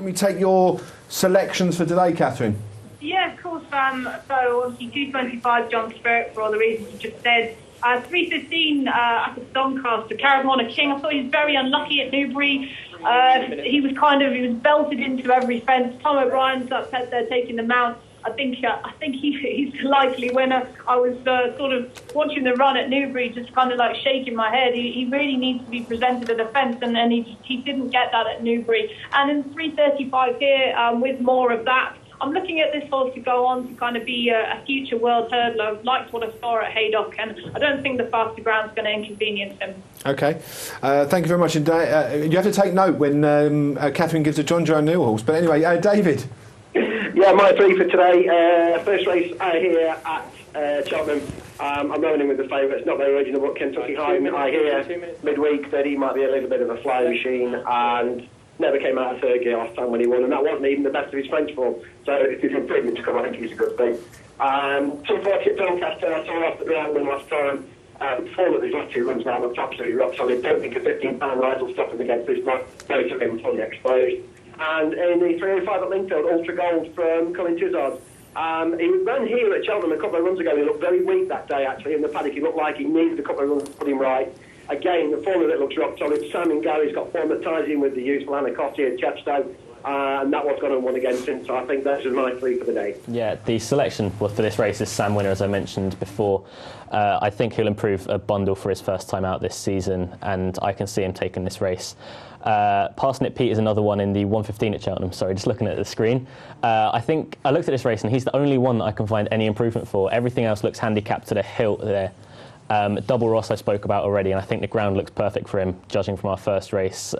me take your selections for today, Catherine? Yeah, of course. So obviously 225 John Spirit for all the reasons you just said. 315 at the Doncaster. Caravana King. I thought he was very unlucky at Newbury. He was belted into every fence. Tom O'Brien's upset there taking the mount. I think he's the likely winner. I was sort of watching the run at Newbury, just kind of like shaking my head. He really needs to be presented at a fence, and he didn't get that at Newbury. And in 335 here, with more of that, I'm looking at this horse to go on to kind of be a future world hurdler. I've liked what I saw at Haydock, and I don't think the faster ground's going to inconvenience him. OK. Thank you very much. You have to take note when Catherine gives a John Joe O'Neill horse. But anyway, David. Yeah, my three for today. First race here at Cheltenham. I'm rolling in with the favourites, not very original, but Kentucky High. I hear midweek that he might be a little bit of a fly machine, and never came out of third gear last time when he won, and that wasn't even the best of his French form. So if he's improvement to come, I think he's a good beat. 240 at Doncaster, I saw off the ground one last time. Form of these last two runs now looked absolutely rock solid. Don't think a 15-pound ride will stop him against this one. Both of them fully exposed. And in the 305 at Lingfield, Ultra Gold from Colin Tizard. He ran here at Cheltenham a couple of runs ago. He looked very weak that day, actually, in the paddock. He looked like he needed a couple of runs to put him right. Again, the form of it looks rock solid. Simon Gary's got form that ties in with the useful Anacotti at Chepstow. And that was going to win again since. So I think those are my three for the day. Yeah, the selection for this race is Sam Winner, as I mentioned before. I think he'll improve a bundle for his first time out this season, and I can see him taking this race. Parsnip Pete is another one in the 115 at Cheltenham. Sorry, just looking at the screen. I think I looked at this race, and he's the only one that I can find any improvement for. Everything else looks handicapped to the hilt there. Double Ross I spoke about already, and I think the ground looks perfect for him, judging from our first race.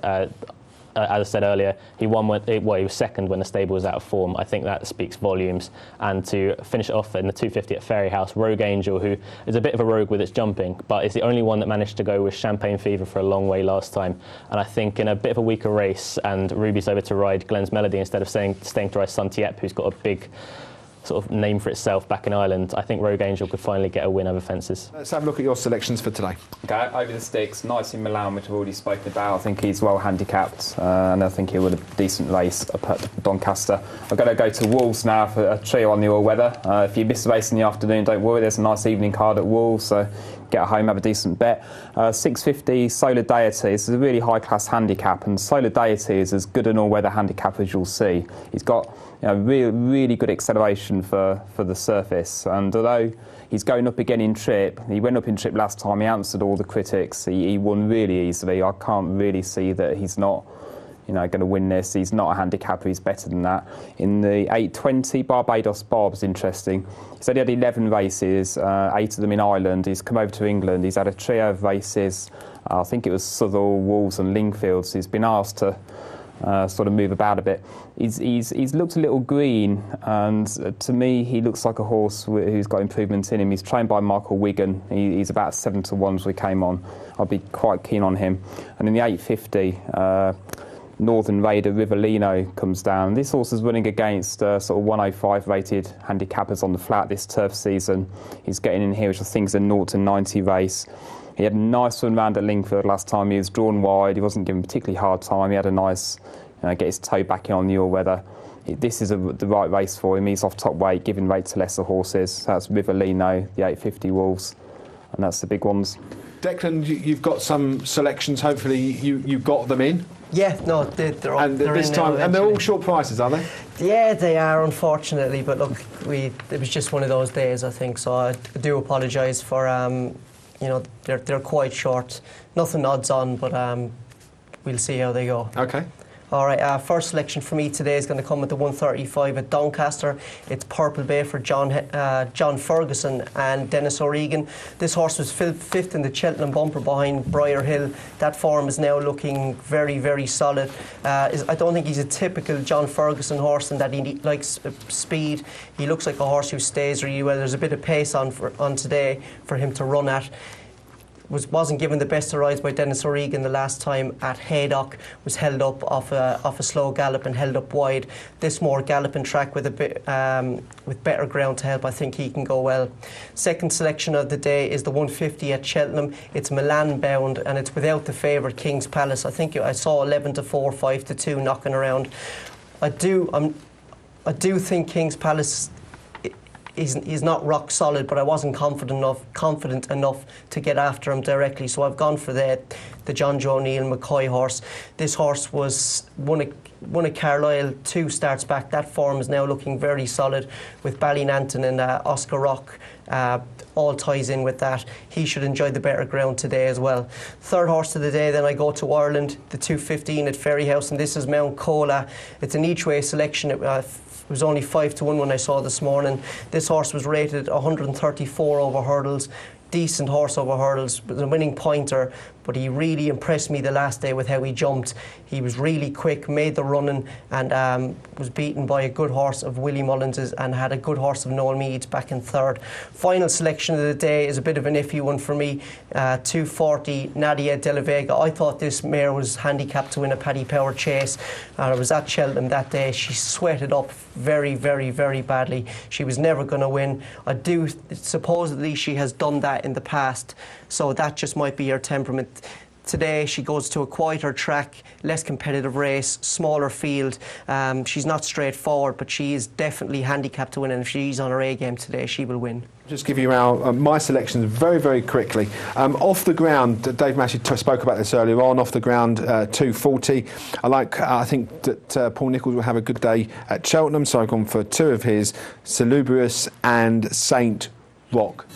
As I said earlier, he was second when the stable was out of form. I think that speaks volumes. And to finish it off in the 250 at Fairyhouse, Rogue Angel, who is a bit of a rogue with its jumping, but is the only one that managed to go with Champagne Fever for a long way last time. And I think in a bit of a weaker race, and Ruby's over to ride Glenn's Melody instead of staying to ride Sun Tiep, who's got a big sort of name for itself back in Ireland, I think Rogue Angel could finally get a win over fences. Let's have a look at your selections for today. Okay, over the sticks, Nice in Milan, which I've already spoken about. I think he's well handicapped, and I think he would have a decent race up at Doncaster. I've got to go to Wolves now for a trio on the all-weather. If you miss the race in the afternoon, don't worry, there's a nice evening card at Wolves, so get home, have a decent bet. 650 Solar Deity. This is a really high-class handicap, and Solar Deity is as good an all-weather handicap as you'll see. He's got really good acceleration for the surface, and although he's going up again in trip, he went up in trip last time, he answered all the critics, he won really easily. I can't really see that he's not going to win this. He's not a handicapper, he's better than that. In the 820, Barbados Bob's interesting. He's only had 11 races, 8 of them in Ireland. He's come over to England, he's had a trio of races, I think it was Southall, Wolves and Lingfield, so he's been asked to sort of move about a bit. He's looked a little green, and to me he looks like a horse who's got improvement in him. He's trained by Michael Wigan. He's about 7-1 as we came on. I'd be quite keen on him. And in the 850, Northern Raider Rivellino comes down. This horse is running against sort of 105 rated handicappers on the flat this turf season. He's getting in here, which I think is a 0-90 race. He had a nice run round at Lingfield last time. He was drawn wide. He wasn't given a particularly hard time. He had a nice, get his toe back in on the all-weather. This is the right race for him. He's off top weight, giving weight to lesser horses. So that's Rivellino, the 850 Wolves, and that's the big ones. Declan, you've got some selections. Hopefully you got them in. Yeah, no, they're all. And this time, and they're all short prices, are they? Yeah, they are, unfortunately. But look, it was just one of those days, I think. So I do apologise for. They're quite short. Nothing odds on, but we'll see how they go. Okay. All right, first selection for me today is going to come at the 135 at Doncaster. It's Purple Bay for John Ferguson and Dennis O'Regan. This horse was fifth in the Cheltenham bumper behind Briar Hill. That form is now looking very, very solid. I don't think he's a typical John Ferguson horse in that he likes speed. He looks like a horse who stays really well. There's a bit of pace on today for him to run at. Wasn't given the best of rides by Dennis O'Regan the last time at Haydock. Was held up off a slow gallop and held up wide. This more galloping track with a bit with better ground to help. I think he can go well. Second selection of the day is the 150 at Cheltenham. It's Milan bound and it's without the favourite King's Palace. I think I saw 11-4, 5-2 knocking around. I do think King's Palace is not rock solid, but I wasn't confident enough to get after him directly. So I've gone for the John Joe O'Neill McCoy horse. This horse was won at Carlisle 2 starts back. That form is now looking very solid with Ballynanton and Oscar Rock. All ties in with that. He should enjoy the better ground today as well. Third horse of the day, then I go to Ireland, the 2:15 at Ferryhouse, and this is Mount Cola. It's an each-way selection. It was only 5-1 when I saw this morning. This horse was rated 134 over hurdles. Decent horse over hurdles, with a winning pointer, but he really impressed me the last day with how he jumped. He was really quick, made the running, and was beaten by a good horse of Willie Mullins's and had a good horse of Noel Meads back in third. Final selection of the day is a bit of an iffy one for me. 240 Nadia De La Vega. I thought this mare was handicapped to win a Paddy Power chase. I was at Cheltenham that day. She sweated up very, very, very badly. She was never going to win. Supposedly she has done that in the past, so that just might be her temperament. Today she goes to a quieter track, less competitive race, smaller field. She's not straightforward, but she is definitely handicapped to win, and if she's on her A game today, she will win. Just give you my selections very, very quickly. Off the ground, Dave Massey spoke about this earlier on. Off the ground, 240. I think that Paul Nicholls will have a good day at Cheltenham, so I've gone for 2 of his, Salubrious and Saint Rock.